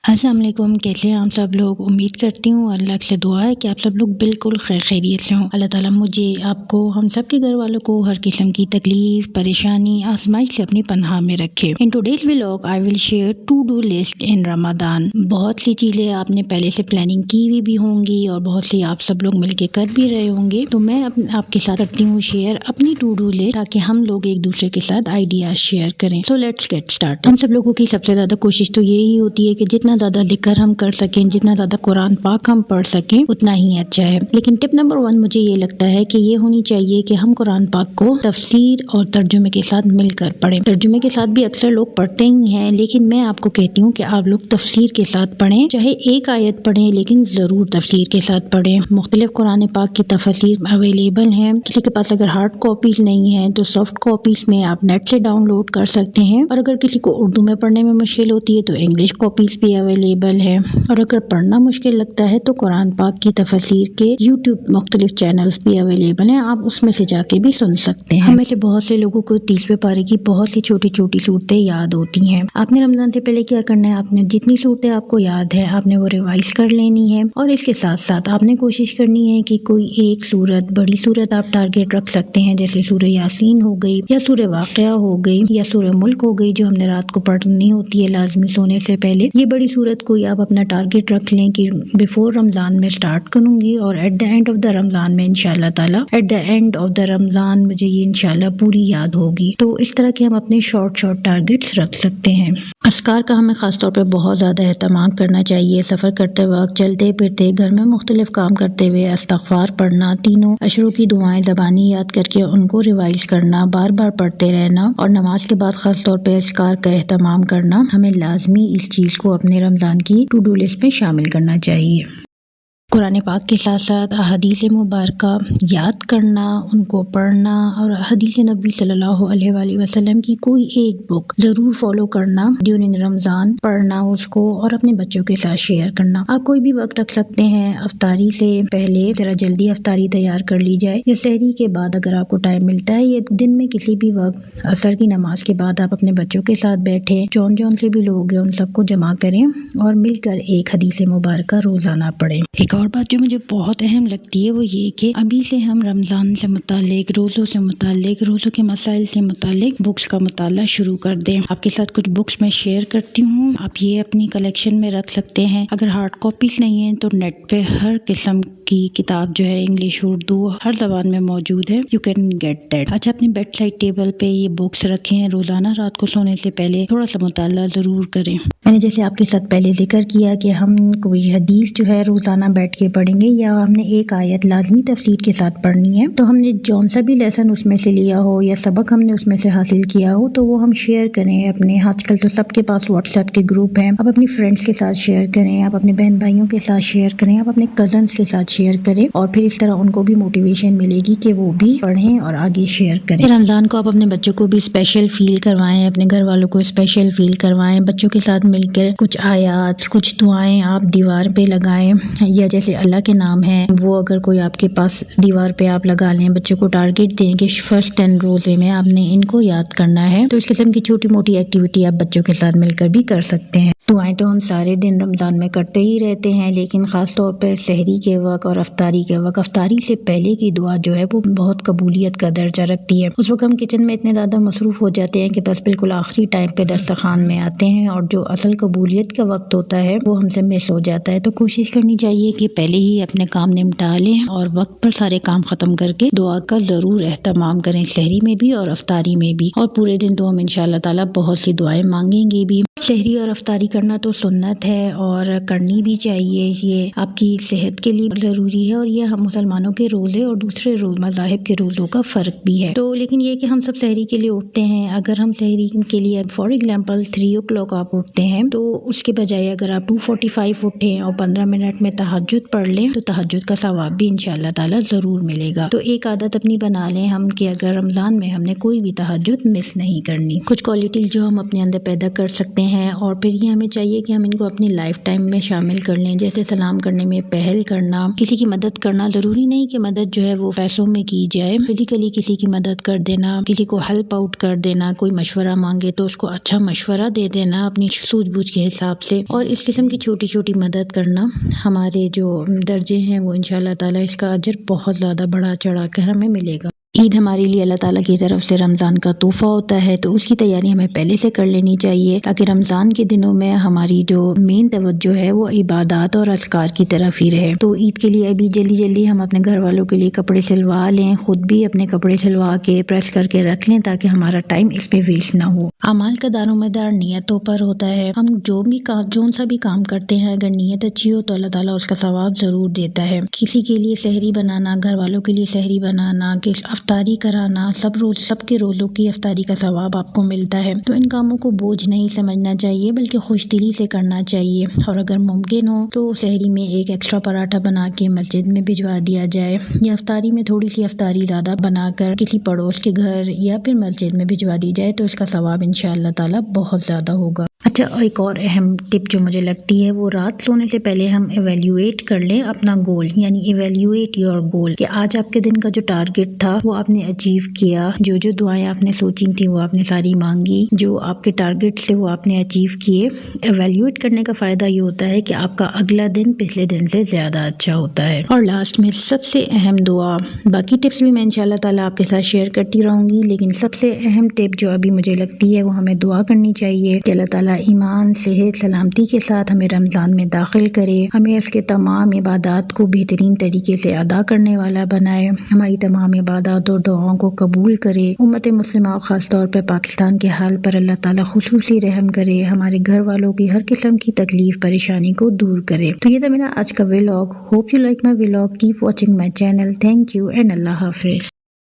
अस्सलाम वालेकुम। कैसे हैं आप सब लोग? उम्मीद करती हूँ अल्लाह से दुआ है कि आप सब लोग बिल्कुल खैरियत से हों। अल्लाह ताला मुझे, आपको, हम सब के घर वालों को हर किस्म की तकलीफ, परेशानी, आजमाइश से अपनी पनाह में रखे। In today's vlog I will share to do list in Ramadan. बहुत सी चीज़ें आपने पहले से प्लानिंग की हुई भी होंगी और बहुत सी आप सब लोग मिलके कर भी रहे होंगे। तो मैं आपके साथ करती हूँ शेयर अपनी टू डू लिस्ट, ताकि हम लोग एक दूसरे के साथ आइडियाज शेयर करें। So let's get start. हम सब लोगों की सबसे ज़्यादा कोशिश तो यही होती है कि जितना ज़्यादा जिक्र हम कर सकें, जितना ज़्यादा कुरान पाक हम पढ़ सकें, उतना ही अच्छा है। लेकिन टिप नंबर 1 मुझे ये लगता है कि ये होनी चाहिए कि हम कुरान पाक को तफसीर और तर्जुमे के साथ मिलकर पढ़ें। तर्जुमे के साथ भी अक्सर लोग पढ़ते ही हैं, लेकिन मैं आपको कहती हूँ कि आप लोग तफसीर के साथ पढ़ें। चाहे एक आयत पढ़ें, लेकिन ज़रूर तफसीर के साथ पढ़ें। मुख्तलिफ कुरान पाक की तफसीर अवेलेबल हैं। किसी के पास अगर हार्ड कॉपीज़ नहीं है तो सॉफ्ट कॉपीज़ में आप नेट से डाउनलोड कर सकते हैं, और अगर किसी को उर्दू में पढ़ने में मुश्किल होती है तो इंग्लिश कॉपीज़ भी अवेलेबल है। और अगर पढ़ना मुश्किल लगता है तो कुरान पाक की तफसीर के यूट्यूब मुख्तलिफ चैनल्स भी अवेलेबल हैं, आप उसमें से जाके भी सुन सकते हैं। हमें से बहुत से लोगों को 30वें पारे की बहुत सी छोटी छोटी सूरतें याद होती हैं। आपने रमजान से पहले क्या करना है, आपने जितनी सूरतें आपको याद है आपने वो रिवाइज कर लेनी है, और इसके साथ साथ आपने कोशिश करनी है कि कोई एक सूरत, बड़ी सूरत आप टारगेट रख सकते हैं, जैसे सूरह यासीन हो गई, या सूरह वाक़िया हो गई, या सूरह मुल्क हो गई, जो हमने रात को पढ़नी होती है लाजमी सोने से पहले। ये बड़ी सूरत कोई आप अपना टारगेट रख लें कि बिफोर रमजान में स्टार्ट करूंगी और at the end of the Ramzan में इंशाल्लाह ताला, at the end of the Ramzan मुझे ये इंशाल्लाह पूरी याद होगी। तो इस तरह के हम अपने शॉर्ट टारगेट्स रख सकते हैं। अस्कार का हमें खास तौर पे बहुत ज़्यादा एहतमाम करना चाहिए। सफ़र करते वक्त, चलते फिरते, घर में मुख्तलिफ काम करते हुए इस्तग़फ़ार पढ़ना, तीनों अशरों की दुआएं ज़बानी याद करके उनको रिवाइज करना, बार बार पढ़ते रहना, और नमाज के बाद खास तौर पे अस्कार का एहतमाम करना, हमें लाजमी इस चीज़ को अपने रमज़ान की टू डू लिस्ट में शामिल करना चाहिए। कुरान पाक के साथ साथ अहादीस मुबारका याद करना, उनको पढ़ना, और हदीस नबी सल्लल्लाहु अलैहि वसल्लम की कोई एक बुक ज़रूर फॉलो करना ड्यूरिंग रमज़ान, पढ़ना उसको और अपने बच्चों के साथ शेयर करना। आप कोई भी वक्त रख सकते हैं, अफ्तारी से पहले ज़रा जल्दी अफ्तारी तैयार कर ली जाए, या सहरी के बाद अगर आपको टाइम मिलता है, या दिन में किसी भी वक्त असर की नमाज के बाद आप अपने बच्चों के साथ बैठे, जौन से भी लोग हैं उन सबको जमा करें और मिलकर एक हदीस मुबारका रोज़ाना पढ़ें। एक और बात जो मुझे बहुत अहम लगती है वो ये कि अभी से हम रमज़ान से मुतालिक, रोज़ों से मुतालिक, रोज़ों के मसाइल से मुतालिक बुक्स का मुताला शुरू कर दें। आपके साथ कुछ बुक्स मैं शेयर करती हूँ, आप ये अपनी कलेक्शन में रख सकते हैं। अगर हार्ड कॉपीज़ नहीं है तो नेट पे हर किस्म की किताब जो है, इंग्लिश, उर्दू, हर ज़बान में मौजूद है, यू कैन गेट दैट। अच्छा, अपनी बेड साइड टेबल पे ये बुक्स रखें। रोज़ाना रात को सोने से पहले थोड़ा सा मुताला ज़रूर करें। मैंने जैसे आपके साथ पहले जिक्र किया कि हम कोई हदीस जो है रोज़ाना बैठ के पढ़ेंगे, या हमने एक आयत लाजमी तफसीर के साथ पढ़नी है, तो हमने जौन सा भी लेसन उसमें से लिया हो या सबक हमने उसमें से हासिल किया हो, तो वो हम शेयर करें अपने। आजकल तो सबके पास व्हाट्सएप के ग्रुप हैं, आप अपनी फ्रेंड्स के साथ शेयर करें, आप अपने बहन भाइयों के साथ शेयर करें, आप अपने कजन्स के साथ शेयर करें, और फिर इस तरह उनको भी मोटिवेशन मिलेगी कि वो भी पढ़ें और आगे शेयर करें। रमज़ान को आप अपने बच्चों को भी स्पेशल फील करवाएं, अपने घर वालों को स्पेशल फील करवाएं। बच्चों के साथ मिलकर कुछ आयात, कुछ दुआएं आप दीवार पे लगाएं, या जैसे अल्लाह के नाम है वो अगर कोई आपके पास दीवार पे आप लगा लें। बच्चों को टारगेट दें कि फर्स्ट 10 रोजे में आपने इनको याद करना है। तो इस किस्म की छोटी मोटी एक्टिविटी आप बच्चों के साथ मिलकर भी कर सकते हैं। दुआएं तो हम सारे दिन रमज़ान में करते ही रहते हैं, लेकिन ख़ास तौर पर सहरी के वक्त और अफ्तारी के वक्त, अफ्तारी से पहले की दुआ जो है वो बहुत कबूलियत का दर्जा रखती है। उस वक्त हम किचन में इतने ज़्यादा मसरूफ़ हो जाते हैं कि बस बिल्कुल आखिरी टाइम पे दस्तरखान में आते हैं, और जो असल कबूलियत का वक्त होता है वो हमसे मिस हो जाता है। तो कोशिश करनी चाहिए कि पहले ही अपने काम निपटा लें और वक्त पर सारे काम ख़त्म करके दुआ का ज़रूर एहतमाम करें, सहरी में भी और अफ्तारी में भी। और पूरे दिन तो हम इंशाअल्लाह ताला बहुत सी दुआएं मांगेंगे भी। सहरी और अफ्तारी करना तो सुन्नत है और करनी भी चाहिए, ये आपकी सेहत के लिए ज़रूरी है, और ये हम मुसलमानों के रोज़े और दूसरे मज़ाहिब के रोज़ों का फ़र्क भी है। तो लेकिन ये कि हम सब सहरी के लिए उठते हैं, अगर हम सहरी के लिए फॉर एग्जाम्पल 3 o'clock आप उठते हैं, तो उसके बजाय अगर आप 2:45 उठें और 15 मिनट में तहज्जुद पढ़ लें, तो तहज्जुद का सवाब भी इंशाअल्लाह ताला ज़रूर मिलेगा। तो एक आदत अपनी बना लें हम कि अगर रमज़ान में हमने कोई भी तहज्जुद मिस नहीं करनी। कुछ क्वालिटीज़ जो हम अपने अंदर पैदा कर सकते ہیں اور پھر یہ ہمیں چاہیے کہ ہم ان کو اپنی لائف ٹائم میں شامل کر لیں، جیسے سلام کرنے میں پہل کرنا، کسی کی مدد کرنا، ضروری نہیں کہ مدد جو ہے وہ پیسوں میں کی جائے، فزیکلی کسی کی مدد کر دینا، کسی کو ہیلپ آؤٹ کر دینا، کوئی مشورہ مانگے تو اس کو اچھا مشورہ دے دینا اپنی سوجھ بوجھ کے حساب سے، اور اس قسم کی چھوٹی چھوٹی مدد کرنا ہمارے جو درجے ہیں وہ انشاءاللہ تعالی اس کا اجر بہت زیادہ بڑا چڑھا کر ہمیں ملے گا۔ عید ہمارے لیے اللہ تعالیٰ کی طرف سے رمضان کا تحفہ ہوتا ہے، تو اس کی تیاری ہمیں پہلے سے کر لینی چاہیے تاکہ رمضان کے دنوں میں ہماری جو مین توجہ ہے وہ عبادات اور اذکار کی طرف ہی رہے۔ تو عید کے لیے ابھی جلدی جلدی ہم اپنے گھر والوں کے لیے کپڑے سلوا لیں، خود بھی اپنے کپڑے سلوا کے پریس کر کے رکھ لیں تاکہ ہمارا ٹائم اس میں ویسٹ نہ ہو۔ اعمال کا دار و مدار نیتوں پر ہوتا ہے، ہم جون سا بھی کام کرتے ہیں اگر نیت اچھی ہو تو اللہ تعالیٰ اس کا ثواب ضرور دیتا ہے۔ کسی کے لیے سحری بنانا، گھر والوں کے لیے سحری بنانا، افطاری کرانا، سب کے روزوں کی افطاری کا ثواب آپ کو ملتا ہے، تو ان کاموں کو بوجھ نہیں سمجھنا چاہیے بلکہ خوش دلی سے کرنا چاہیے، اور اگر ممکن ہو تو سحری میں ایک ایکسٹرا پراٹھا بنا کے مسجد میں بھجوا دیا جائے، یا افطاری میں تھوڑی سی افطاری زیادہ بنا کر کسی پڑوس کے گھر یا پھر مسجد میں بھجوا دی جائے تو اس کا ثواب انشاءاللہ تعالی بہت زیادہ ہوگا۔ اچھا، ایک اور اہم ٹپ جو مجھے لگتی ہے وہ رات سونے سے پہلے ہم ایویلیویٹ کر لیں اپنا گول، یعنی ایویلیویٹ یور گول، کہ آج آپ کے دن کا جو ٹارگٹ تھا وہ آپ نے اچیو کیا، جو دعائیں آپ نے سوچی تھیں وہ آپ نے ساری مانگی، جو آپ کے ٹارگٹ سے وہ آپ نے اچیو کیے۔ ایویلیویٹ کرنے کا فائدہ یہ ہوتا ہے کہ آپ کا اگلا دن پچھلے دن سے زیادہ اچھا ہوتا ہے۔ اور لاسٹ میں سب سے اہم دعا، باقی ٹپس بھی میں انشاءاللہ تعالیٰ آپ کے ساتھ شیئر کرتی رہوں گی، لیکن سب سے اہم ٹپ جو ابھی مجھے لگتی ہے وہ ہمیں دعا کرنی چاہیے کہ اللہ تعالیٰ ایمان، صحت، سلامتی کے ساتھ ہمیں رمضان میں داخل کرے، ہمیں اس کے تمام عبادات کو بہترین طریقے سے ادا کرنے والا بنائے، ہماری تمام عبادات اور دعاؤں کو قبول کرے، امت مسلمہ اور خاص طور پر پاکستان کے حال پر اللہ تعالیٰ خصوصی رحم کرے، ہمارے گھر والوں کی ہر قسم کی تکلیف پریشانی کو دور کرے۔ تو یہ تھا میرا آج کا vlog. Hope you like my vlog, keep watching my channel, thank you and اللہ حافظ۔